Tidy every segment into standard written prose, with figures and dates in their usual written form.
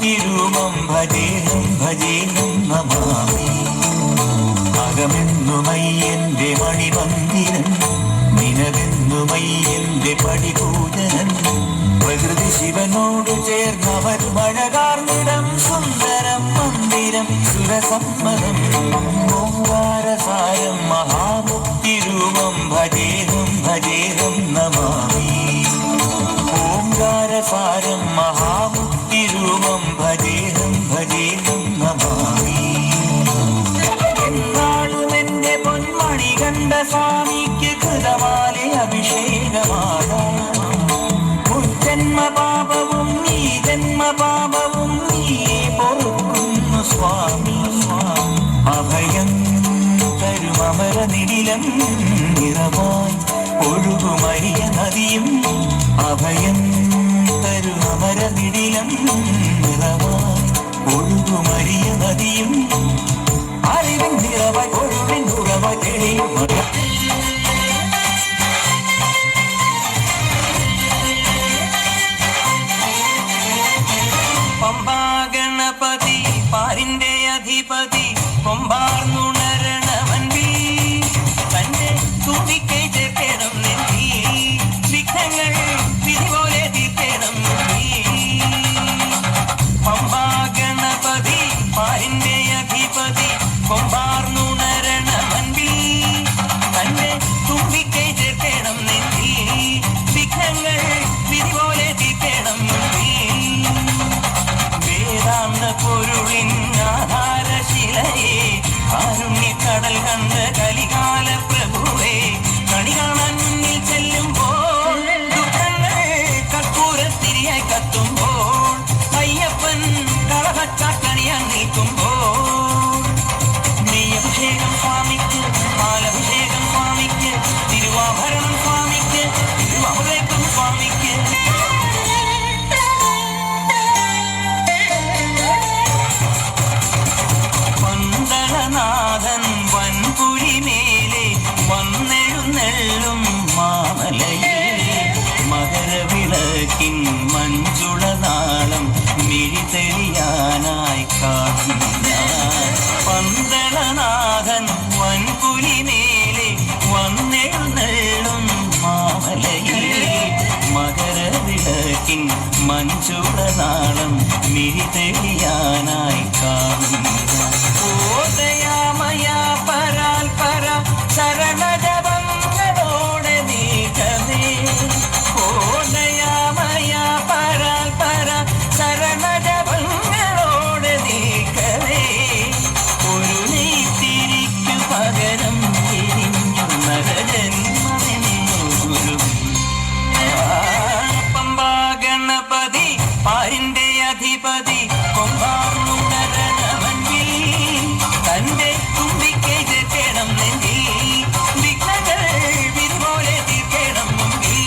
മഹാമുക്തിരൂപം ഭജേഹം ഭജേഹം നമാമി. അകമെന്നുമയ്യന്റെ മണിമന്ദിരം, നിനവെന്നുമയ്യന്റെ പടിപൂജനം. പ്രകൃതി ശിവനോടു ചേർന്നവർ മഴകാർന്നിടം, സുന്ദരം മന്ദിരം സുരസമ്മതം. ഓംകാരസാരം മഹാമുക്തിരൂപം ഭജേഹം ഭജേഹം നമാമി. ഓംകാരസാരം മഹാമുക്തിരൂപം ഭജേഹം ഭജേഹം നമാമി. എന്നാളുമെന്റെ പൊന്മണികണ്ഠ സ്വാമിക്ക് കൃതമാല അഭിഷേകമാകാം. ജന്മപാപവും നീ ജന്മപാപവും നീയെ പൊറുക്കുന്നു സ്വാമി. അഭയം തരുമമര നിടിലം നിറവായി ഒഴുകുമരിയ നദിയും. അഭയം തരുമമര നിടിലം നിറവായി ഒഴുകുമരിയ നദിയും. അറിവിൻ നിറവായി ഒഴുവിൻ ഉറവായി തെളിയും പമ്പാഗണപതി പാരിന്റെ അധിപതി കൊമ്പാർന്നുണരണവൻപി. തന്റെ തുടിക്കൈ ചേർക്കണം നെല്ലി, വിഘ്നങ്ങൾ വിധി പോലെ തീർക്കണം നീ. പമ്പാഗണപതി പാരിന്റെ അധിപതി കൊമ്പാർന്നുണരണവൻപി. തന്റെ തുടിക്കൈ ചേർക്കണം നെല്ലി, വിഘ്നങ്ങൾ വിധി പോലെ തീർക്കണം നീ. പൊരുളിൻ ആധാരശിലയെ കാരുണ്യക്കടൽ കണ്ട കലികാല പ്രഭുവേ, കണി കാണാൻ മുന്നിൽ ചെല്ലുമ്പോൾ ദുഃഖങ്ങൾ കർപ്പൂരത്തിരിയായി കത്തുമ്പോൾ, അയ്യപ്പൻ കളഭച്ചാക്കണിയാൻ നിൽക്കുമ്പോൾ. നെയ്യഭിഷേകം സ്വാമിക്ക്, പാലഭിഷേകം സ്വാമിക്ക്, തിരുവാഭരണം സ്വാമിക്ക്, തിരുവാഭരണം സ്വാമിക്ക്. നാഥൻ വൻപുലിമേലെ വന്നെഴുന്നെള്ളും മാമലയെ, മകരവിളക്കിൻ മഞ്ചുളനാളം മിഴിതെളിയാനായി കാണുന്ന. പന്തളനാഥൻ വൻപുലിമേലെ വന്നെഴുന്നെള്ളും മാമലയെ, മകരവിളക്കിൻ മഞ്ചുളനാളം മിഴിതെളിയാനായി കാണുന്ന. ഓദയാമയാ പരാൽപര ശരണജപങ്ങളോടെ നീക്കമേ. ഓദയാമയാ പരാൽപര ശരണജപങ്ങളോടെ നീക്കമേ. ഒരു നെയ്ത്തിരിക്കു പകരം തിരിഞ്ഞു നരജന്മമെന്നു. പമ്പാഗണപതി പാരിന്റെ അധിപതി കൊമ്പാർന്നുണരണവൻപി. തന്റെ തുമ്പിക്കൈ ചേർക്കണം നെഞ്ചിൽ, വിഘ്നങ്ങൾ വിധി പോലെ തീർക്കണം മുമ്പിൽ.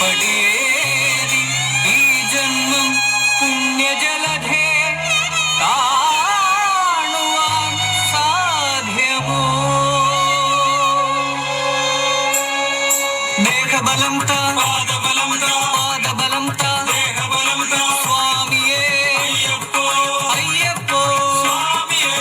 പടിയേറി ഈ ജന്മം പുണ്യജലധേ കാണുവാൻ സാധ്യമോ. ദേഹബലം താ, പാദബലം താ, പാദബലം താ, ദേഹബലം താ സ്വാമിയേ. അയ്യപ്പോ അയ്യപ്പോ സ്വാമിയേ.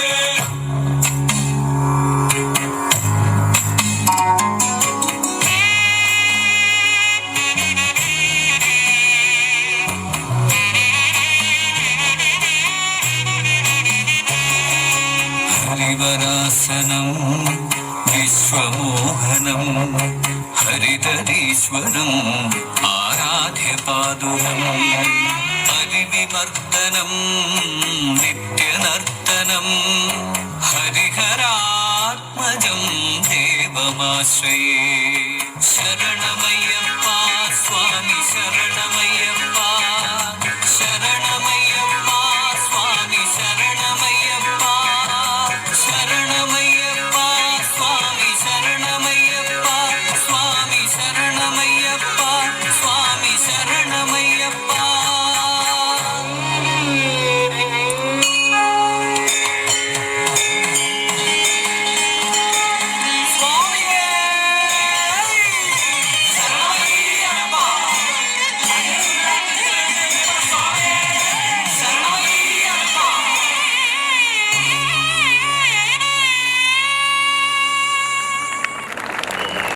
ഹരിവരാസനം വിശ്വമോഹനം ഹരിതരീശ്വരം ആരാധ്യപാദുരം. ഹരിവിമർദ്ദനം നിത്യനർത്തനം ഹരിഹരാത്മജം ദേവ ദൈവമാശ്രയേ. ശരണമയ്യപ്പ സ്വാമി ശരണം.